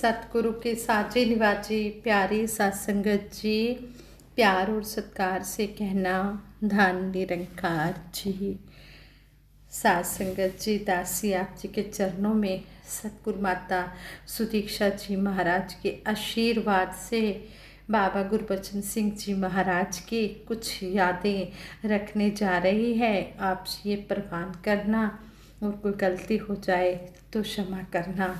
सतगुरु के साजे निवाजी प्यारी सत्संगत जी, प्यार और सत्कार से कहना धन निरंकार जी। सत्संगत जी, दासी आप जी के चरणों में सतगुरु माता सुदीक्षा जी महाराज के आशीर्वाद से बाबा गुरबचन सिंह जी महाराज की कुछ यादें रखने जा रही है। आप ये प्रवान करना और कोई गलती हो जाए तो क्षमा करना।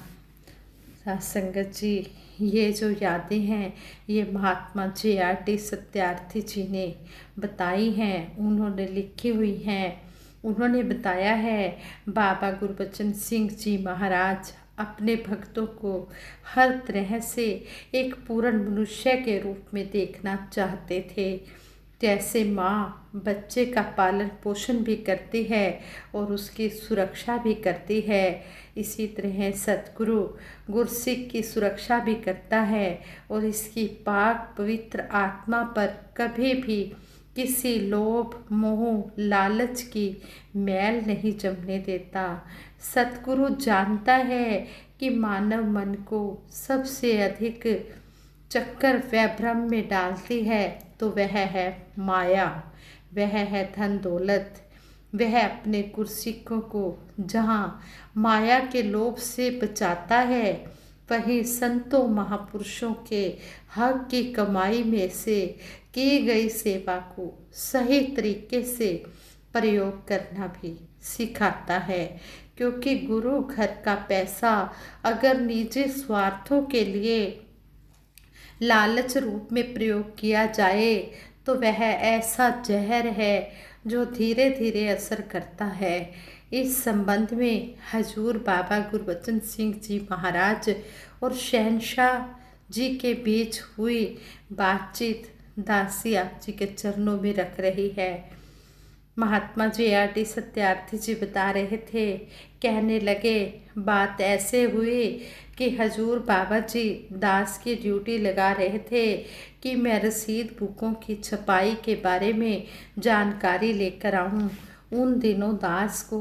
सत्संगत जी, ये जो यादें हैं ये महात्मा JRT सत्यार्थी जी ने बताई हैं, उन्होंने लिखी हुई हैं। उन्होंने बताया है बाबा गुरबचन सिंह जी महाराज अपने भक्तों को हर तरह से एक पूर्ण मनुष्य के रूप में देखना चाहते थे। जैसे माँ बच्चे का पालन पोषण भी करती है और उसकी सुरक्षा भी करती है, इसी तरह सतगुरु गुरसिख की सुरक्षा भी करता है और इसकी पाक पवित्र आत्मा पर कभी भी किसी लोभ मोह लालच की मैल नहीं जमने देता। सतगुरु जानता है कि मानव मन को सबसे अधिक चक्कर व भ्रम में डालती है तो वह है माया, वह है धन दौलत। वह अपने गुरसिखों को जहाँ माया के लोभ से बचाता है, वहीं संतों महापुरुषों के हक की कमाई में से की गई सेवा को सही तरीके से प्रयोग करना भी सिखाता है। क्योंकि गुरु घर का पैसा अगर निजी स्वार्थों के लिए लालच रूप में प्रयोग किया जाए तो वह ऐसा जहर है जो धीरे धीरे असर करता है। इस संबंध में हजूर बाबा गुरबचन सिंह जी महाराज और शहनशाह जी के बीच हुई बातचीत दासी आप जी के चरणों में रख रही है। महात्मा JRT सत्यार्थी जी बता रहे थे, कहने लगे बात ऐसे हुई कि हजूर बाबा जी दास की ड्यूटी लगा रहे थे कि मैं रसीद बुकों की छपाई के बारे में जानकारी लेकर आऊँ। उन दिनों दास को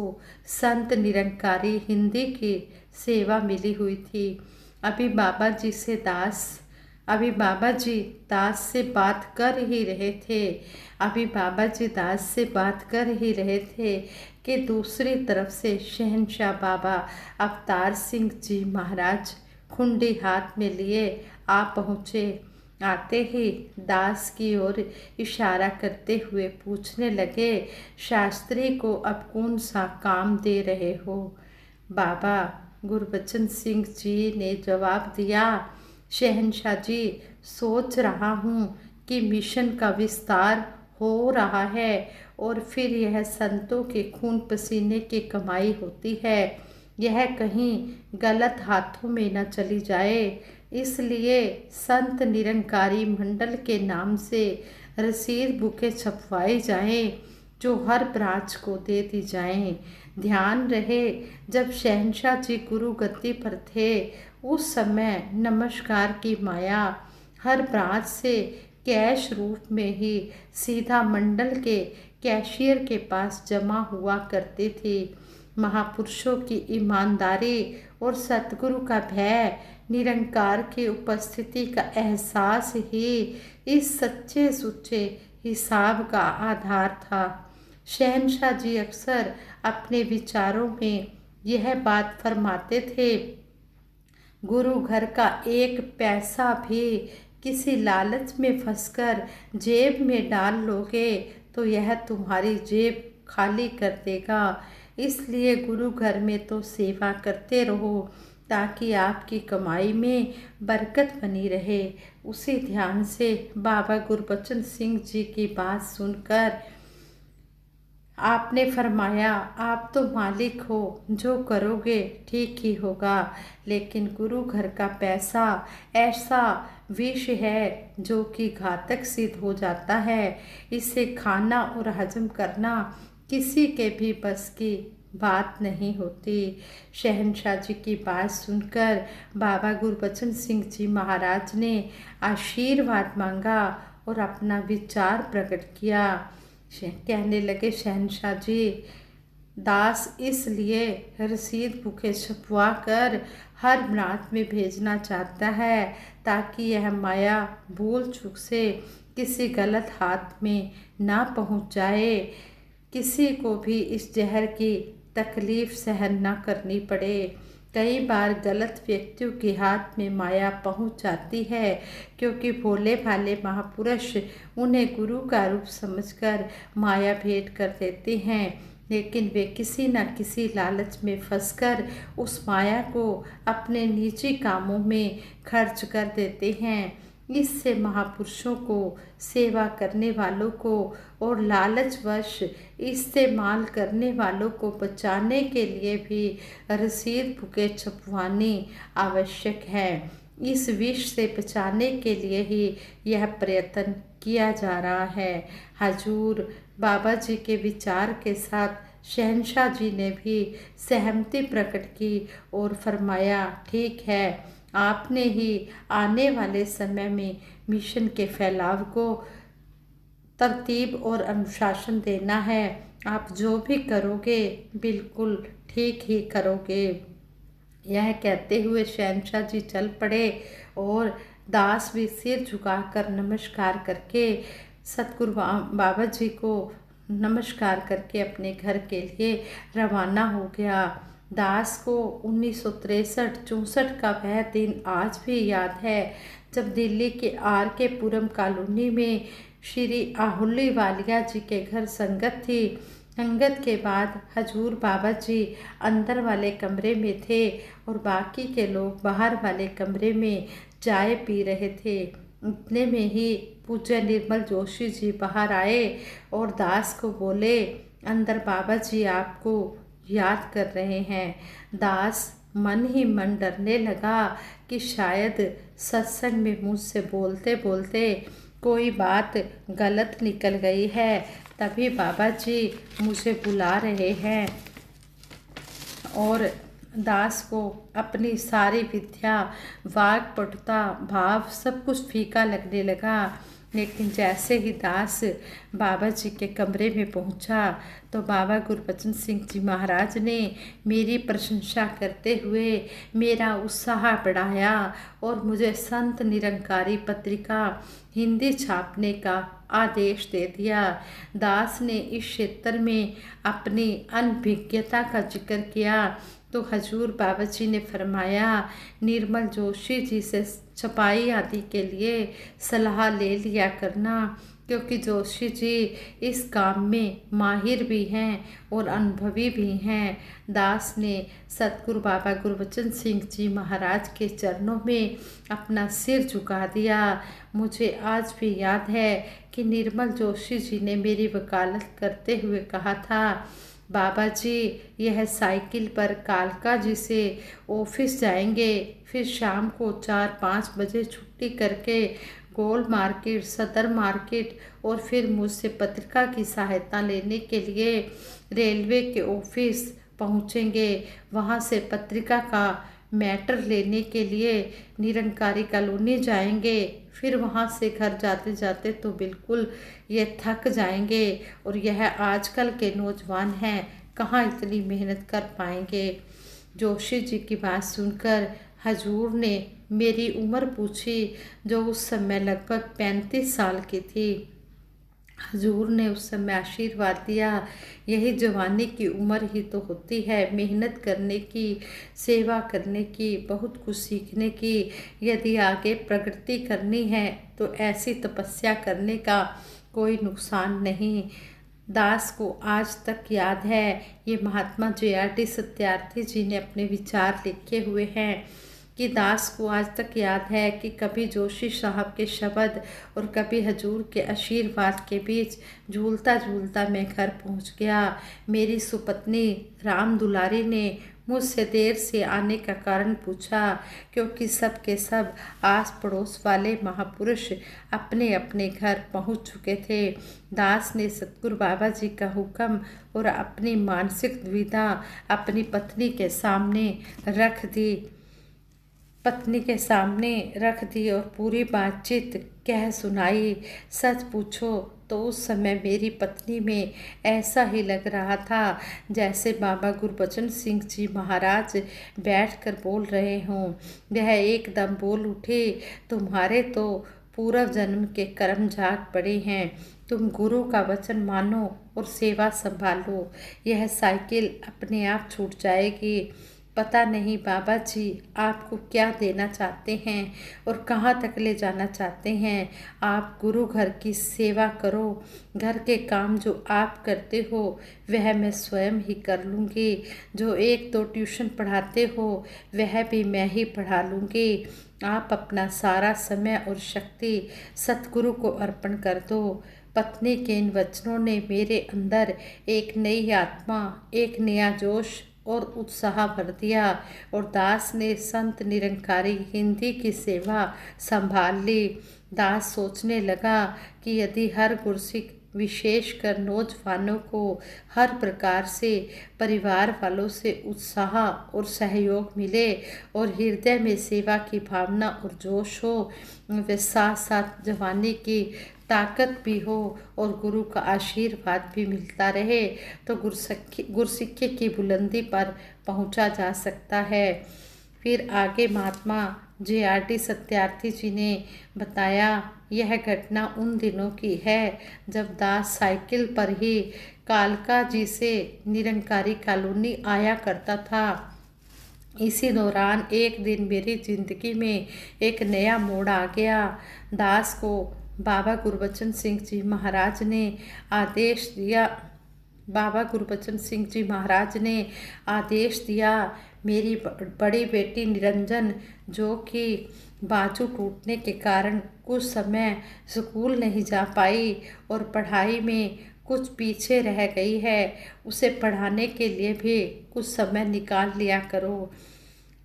संत निरंकारी हिंदी की सेवा मिली हुई थी। अभी बाबा जी दास से बात कर ही रहे थे कि दूसरी तरफ से शहनशाह बाबा अवतार सिंह जी महाराज खुंडी हाथ में लिए आ पहुँचे। आते ही दास की ओर इशारा करते हुए पूछने लगे, शास्त्री को अब कौन सा काम दे रहे हो? बाबा गुरबचन सिंह जी ने जवाब दिया, शहनशाह जी, सोच रहा हूँ कि मिशन का विस्तार हो रहा है और फिर यह संतों के खून पसीने की कमाई होती है, यह कहीं गलत हाथों में न चली जाए। इसलिए संत निरंकारी मंडल के नाम से रसीद बुकें छपवाई जाएं, जो हर ब्रांच को दे दी जाएं। ध्यान रहे, जब शहनशाह जी गुरु गद्दी पर थे उस समय नमस्कार की माया हर ब्रांच से कैश रूप में ही सीधा मंडल के कैशियर के पास जमा हुआ करती थी। महापुरुषों की ईमानदारी और सतगुरु का भय, निरंकार की उपस्थिति का एहसास ही इस सच्चे सुच्चे हिसाब का आधार था। शहनशाह जी अक्सर अपने विचारों में यह बात फरमाते थे, गुरु घर का एक पैसा भी किसी लालच में फंसकर जेब में डाल लोगे तो यह तुम्हारी जेब खाली कर देगा। इसलिए गुरु घर में तो सेवा करते रहो ताकि आपकी कमाई में बरकत बनी रहे। उसी ध्यान से बाबा गुरबचन सिंह जी की बात सुनकर आपने फरमाया, आप तो मालिक हो, जो करोगे ठीक ही होगा, लेकिन गुरु घर का पैसा ऐसा विष है जो कि घातक सिद्ध हो जाता है। इसे खाना और हजम करना किसी के भी बस की बात नहीं होती। शहनशाह जी की बात सुनकर बाबा गुरबचन सिंह जी महाराज ने आशीर्वाद मांगा और अपना विचार प्रकट किया। कहने लगे, शहनशाह जी, दास इसलिए रसीद बुकें छपवा कर हर रात में भेजना चाहता है ताकि यह माया भूल चूक से किसी गलत हाथ में ना पहुंच जाए, किसी को भी इस जहर की तकलीफ सहन ना करनी पड़े। कई बार गलत व्यक्तियों के हाथ में माया पहुंच जाती है क्योंकि भोले भाले महापुरुष उन्हें गुरु का रूप समझकर माया भेंट कर देते हैं, लेकिन वे किसी न किसी लालच में फंसकर उस माया को अपने निजी कामों में खर्च कर देते हैं। इससे महापुरुषों को, सेवा करने वालों को और लालचवश इस्तेमाल करने वालों को बचाने के लिए भी रसीद बुकें छपवानी आवश्यक है। इस विष से बचाने के लिए ही यह प्रयत्न किया जा रहा है। हजूर बाबा जी के विचार के साथ शहंशाह जी ने भी सहमति प्रकट की और फरमाया, ठीक है, आपने ही आने वाले समय में मिशन के फैलाव को तरतीब और अनुशासन देना है। आप जो भी करोगे बिल्कुल ठीक ही करोगे। यह कहते हुए शहंशाह जी चल पड़े और दास भी सिर झुकाकर नमस्कार करके सतगुरु बाबा जी को नमस्कार करके अपने घर के लिए रवाना हो गया। दास को 1963-64 का वह दिन आज भी याद है जब दिल्ली के RK पुरम कॉलोनी में श्री आहुली वालिया जी के घर संगत थी। संगत के बाद हजूर बाबा जी अंदर वाले कमरे में थे और बाकी के लोग बाहर वाले कमरे में चाय पी रहे थे। इतने में ही पूज्य निर्मल जोशी जी बाहर आए और दास को बोले, अंदर बाबा जी आपको याद कर रहे हैं। दास मन ही मन डरने लगा कि शायद सत्संग में मुझसे बोलते बोलते कोई बात गलत निकल गई है, तभी बाबा जी मुझे बुला रहे हैं। और दास को अपनी सारी विद्या, वाक्पटुता, भाव सब कुछ फीका लगने लगा। लेकिन जैसे ही दास बाबा जी के कमरे में पहुंचा तो बाबा गुरबचन सिंह जी महाराज ने मेरी प्रशंसा करते हुए मेरा उत्साह बढ़ाया और मुझे संत निरंकारी पत्रिका हिंदी छापने का आदेश दे दिया। दास ने इस क्षेत्र में अपनी अनभिज्ञता का जिक्र किया तो हजूर बाबा जी ने फरमाया, निर्मल जोशी जी से छपाई आदि के लिए सलाह ले लिया करना, क्योंकि जोशी जी इस काम में माहिर भी हैं और अनुभवी भी हैं। दास ने सतगुरु बाबा गुरबचन सिंह जी महाराज के चरणों में अपना सिर झुका दिया। मुझे आज भी याद है कि निर्मल जोशी जी ने मेरी वकालत करते हुए कहा था, बाबा जी यह साइकिल पर कालका जी से ऑफिस जाएंगे, फिर शाम को 4-5 बजे छुट्टी करके गोल मार्केट, सदर मार्केट और फिर मुझसे पत्रिका की सहायता लेने के लिए रेलवे के ऑफिस पहुंचेंगे। वहां से पत्रिका का मैटर लेने के लिए निरंकारी कॉलोनी जाएंगे, फिर वहाँ से घर जाते जाते तो बिल्कुल ये थक जाएंगे और यह आजकल के नौजवान हैं कहाँ इतनी मेहनत कर पाएंगे। जोशी जी की बात सुनकर हजूर ने मेरी उम्र पूछी जो उस समय लगभग 35 साल की थी। हजूर ने उस समय आशीर्वाद दिया, यही जवानी की उम्र ही तो होती है, मेहनत करने की, सेवा करने की, बहुत कुछ सीखने की। यदि आगे प्रगति करनी है तो ऐसी तपस्या करने का कोई नुकसान नहीं। दास को आज तक याद है, ये महात्मा JRD सत्यार्थी जी ने अपने विचार लिखे हुए हैं कि दास को आज तक याद है कि कभी जोशी साहब के शब्द और कभी हजूर के आशीर्वाद के बीच झूलता झूलता मैं घर पहुंच गया। मेरी सुपत्नी राम दुलारी ने मुझसे देर से आने का कारण पूछा, क्योंकि सब के सब आस पड़ोस वाले महापुरुष अपने अपने घर पहुंच चुके थे। दास ने सतगुरु बाबा जी का हुक्म और अपनी मानसिक दुविधा अपनी पत्नी के सामने रख दी। पत्नी के सामने रख दी और पूरी बातचीत कह सुनाई। सच पूछो तो उस समय मेरी पत्नी में ऐसा ही लग रहा था जैसे बाबा गुरबचन सिंह जी महाराज बैठकर बोल रहे हों। वह एकदम बोल उठे, तुम्हारे तो पूर्व जन्म के कर्म जाग पड़े हैं। तुम गुरु का वचन मानो और सेवा संभालो। यह साइकिल अपने आप छूट जाएगी। पता नहीं बाबा जी आपको क्या देना चाहते हैं और कहाँ तक ले जाना चाहते हैं। आप गुरु घर की सेवा करो। घर के काम जो आप करते हो वह मैं स्वयं ही कर लूँगी। जो 1-2 ट्यूशन पढ़ाते हो वह भी मैं ही पढ़ा लूँगी। आप अपना सारा समय और शक्ति सतगुरु को अर्पण कर दो। पत्नी के इन वचनों ने मेरे अंदर एक नई आत्मा, एक नया जोश और उत्साह भर दिया और दास ने संत निरंकारी हिंदी की सेवा संभाल ली। दास सोचने लगा कि यदि हर गुरसिक विशेषकर नौजवानों को हर प्रकार से परिवार वालों से उत्साह और सहयोग मिले और हृदय में सेवा की भावना और जोश हो, वे साथ साथ जवानी की ताकत भी हो और गुरु का आशीर्वाद भी मिलता रहे, तो गुरसिक्के की बुलंदी पर पहुंचा जा सकता है। फिर आगे महात्मा JRD सत्यार्थी जी ने बताया, यह घटना उन दिनों की है जब दास साइकिल पर ही कालका जी से निरंकारी कॉलोनी आया करता था। इसी दौरान एक दिन मेरी जिंदगी में एक नया मोड़ आ गया। दास को बाबा गुरबचन सिंह जी महाराज ने आदेश दिया मेरी बड़ी बेटी निरंजन, जो कि बाजू टूटने के कारण कुछ समय स्कूल नहीं जा पाई और पढ़ाई में कुछ पीछे रह गई है, उसे पढ़ाने के लिए भी कुछ समय निकाल लिया करो।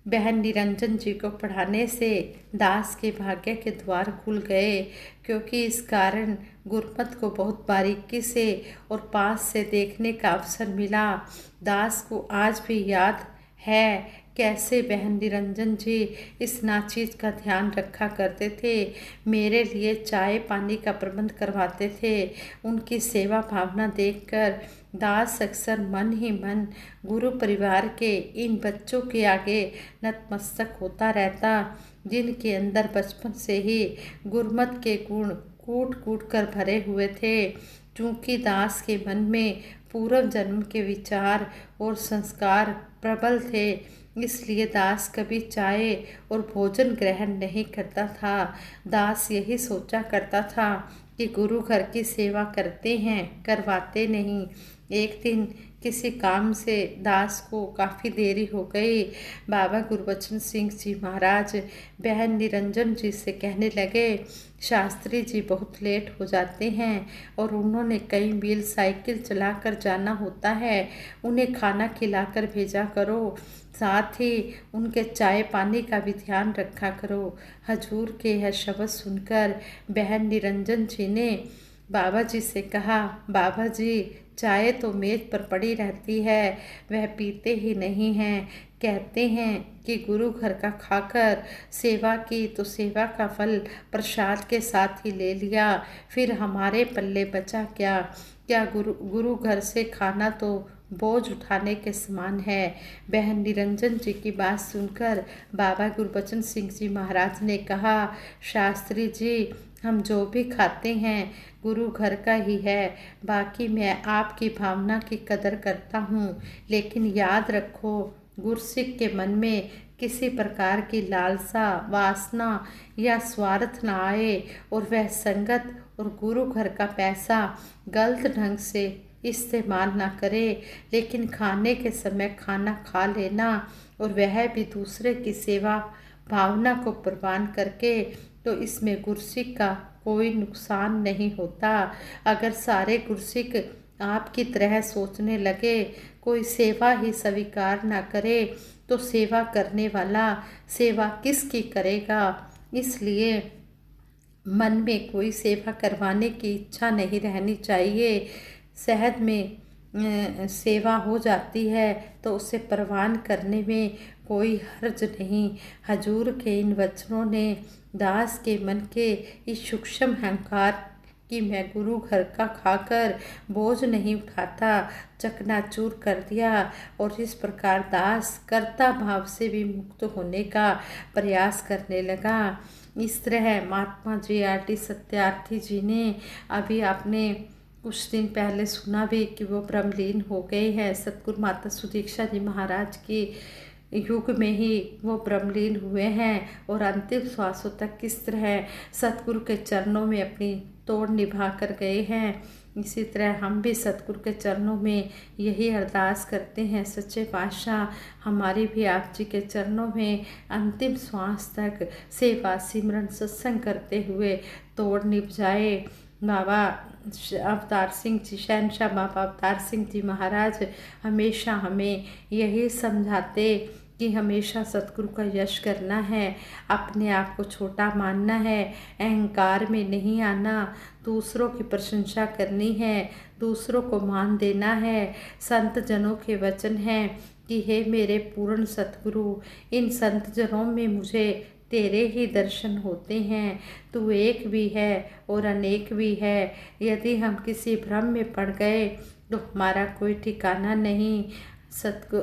बहन निरंजन जी को पढ़ाने से दास के भाग्य के द्वार खुल गए, क्योंकि इस कारण गुरमत को बहुत बारीकी से और पास से देखने का अवसर मिला। दास को आज भी याद है कैसे बहन निरंजन जी इस नाचीज का ध्यान रखा करते थे, मेरे लिए चाय पानी का प्रबंध करवाते थे। उनकी सेवा भावना देखकर दास अक्सर मन ही मन गुरु परिवार के इन बच्चों के आगे नतमस्तक होता रहता, जिनके अंदर बचपन से ही गुरमत के गुण कूट कूट कर भरे हुए थे। चूँकि दास के मन में पूर्व जन्म के विचार और संस्कार प्रबल थे, इसलिए दास कभी चाय और भोजन ग्रहण नहीं करता था। दास यही सोचा करता था कि गुरु घर की सेवा करते हैं, करवाते नहीं। एक दिन किसी काम से दास को काफ़ी देरी हो गई। बाबा गुरबचन सिंह जी महाराज बहन निरंजन जी से कहने लगे, शास्त्री जी बहुत लेट हो जाते हैं और उन्होंने कई मील साइकिल चलाकर जाना होता है, उन्हें खाना खिलाकर भेजा करो, साथ ही उनके चाय पानी का भी ध्यान रखा करो। हजूर के यह शब्द सुनकर बहन निरंजन जी ने बाबा जी से कहा, बाबा जी चाय तो मेज पर पड़ी रहती है, वह पीते ही नहीं हैं। कहते हैं कि गुरु घर का खाकर सेवा की तो सेवा का फल प्रसाद के साथ ही ले लिया, फिर हमारे पल्ले बचा क्या? क्या गुरु घर से खाना तो बोझ उठाने के समान है। बहन निरंजन जी की बात सुनकर बाबा गुरबचन सिंह जी महाराज ने कहा, शास्त्री जी हम जो भी खाते हैं गुरु घर का ही है, बाकी मैं आपकी भावना की कदर करता हूँ, लेकिन याद रखो गुरसिक के मन में किसी प्रकार की लालसा, वासना या स्वार्थ न आए और वह संगत और गुरु घर का पैसा गलत ढंग से इस्तेमाल ना करे, लेकिन खाने के समय खाना खा लेना और वह भी दूसरे की सेवा भावना को प्रवान करके, तो इसमें गुरसिक का कोई नुकसान नहीं होता। अगर सारे गुरसिक आपकी तरह सोचने लगे, कोई सेवा ही स्वीकार ना करे, तो सेवा करने वाला सेवा किसकी करेगा? इसलिए मन में कोई सेवा करवाने की इच्छा नहीं रहनी चाहिए। सहज में सेवा हो जाती है तो उसे प्रवान करने में कोई हर्ज नहीं। हजूर के इन वचनों ने दास के मन के इस सूक्ष्म अहंकार कि मैं गुरु घर का खाकर बोझ नहीं उठाता चकनाचूर कर दिया, और इस प्रकार दास कर्ता भाव से भी मुक्त होने का प्रयास करने लगा। इस तरह महात्मा जी आर.टी. सत्यार्थी जी ने अभी आपने कुछ दिन पहले सुना भी कि वो ब्रह्मलीन हो गए हैं। सतगुरु माता सुदीक्षा जी महाराज की युग में ही वो ब्रह्मलीन हुए हैं और अंतिम श्वासों तक किस तरह सतगुरु के चरणों में अपनी तोड़ निभा कर गए हैं। इसी तरह हम भी सतगुरु के चरणों में यही अरदास करते हैं, सच्चे पातशाह हमारी भी आप जी के चरणों में अंतिम श्वास तक सेवा सिमरन सत्संग करते हुए तोड़ निभ जाए। बाबा अवतार सिंह जी, शहनशाह बाबा अवतार सिंह जी महाराज हमेशा हमें यही समझाते कि हमेशा सतगुरु का यश करना है, अपने आप को छोटा मानना है, अहंकार में नहीं आना, दूसरों की प्रशंसा करनी है, दूसरों को मान देना है। संत जनों के वचन हैं कि हे मेरे पूर्ण सतगुरु, इन संत जनों में मुझे तेरे ही दर्शन होते हैं। तू एक भी है और अनेक भी है। यदि हम किसी भ्रम में पड़ गए तो हमारा कोई ठिकाना नहीं।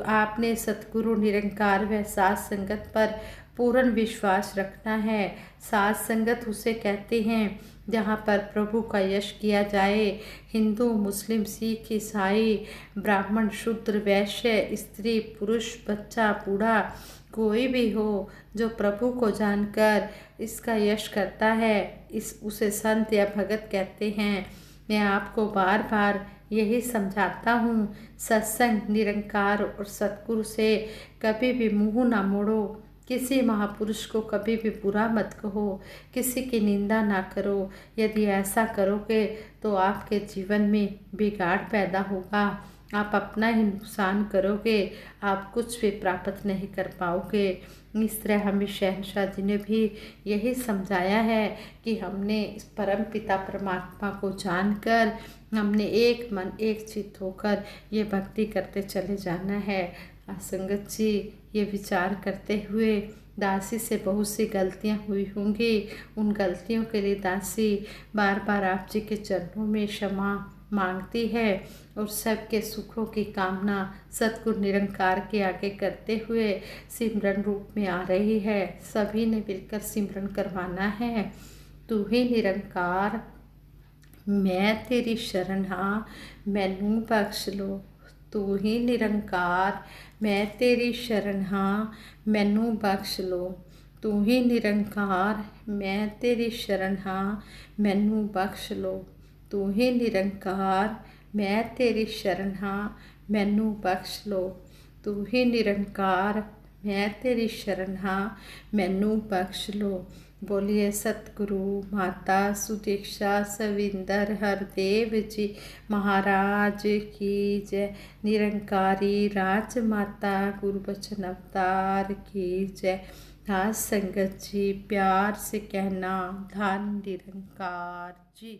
आपने सतगुरु निरंकार व साध संगत पर पूर्ण विश्वास रखना है। साध संगत उसे कहते हैं जहाँ पर प्रभु का यश किया जाए। हिंदू, मुस्लिम, सिख, ईसाई, ब्राह्मण, शूद्र, वैश्य, स्त्री, पुरुष, बच्चा, बूढ़ा, कोई भी हो जो प्रभु को जानकर इसका यश करता है, उसे संत या भगत कहते हैं। मैं आपको बार बार यही समझाता हूँ, सत्संग, निरंकार और सतगुरु से कभी भी मुंह ना मोड़ो। किसी महापुरुष को कभी भी बुरा मत कहो, किसी की निंदा ना करो। यदि ऐसा करोगे तो आपके जीवन में बिगाड़ पैदा होगा, आप अपना ही नुकसान करोगे, आप कुछ भी प्राप्त नहीं कर पाओगे। इस तरह हमें शहनशाह जी ने भी यही समझाया है कि हमने इस परम पिता परमात्मा को जानकर हमने एक मन एक चित्त होकर ये भक्ति करते चले जाना है। संगत जी ये विचार करते हुए दासी से बहुत सी गलतियां हुई होंगी, उन गलतियों के लिए दासी बार बार आप जी के चरणों में क्षमा मांगती है और सबके सुखों की कामना सतगुरु निरंकार के आगे करते हुए सिमरन रूप में आ रही है। सभी ने मिलकर सिमरन करवाना है। तू ही निरंकार मैं तेरी शरण हाँ, मैनू बख्श लो। तू ही निरंकार मैं तेरी शरण हाँ, मैनू बख्श लो। तू ही निरंकार मैं तेरी शरण हाँ, मैनू बख्श लो। तू ही निरंकार मैं तेरी शरण हाँ, मैनू बख्श लो। तू ही निरंकार मैं तेरी शरण हाँ, मैनू बख्श लो। बोलिए सतगुरु माता सुदीक्षा सविंदर हरदेव जी महाराज की जय। निरंकारी राज माता गुरुबचन अवतार की जय। दास संगत जी प्यार से कहना धन निरंकार जी।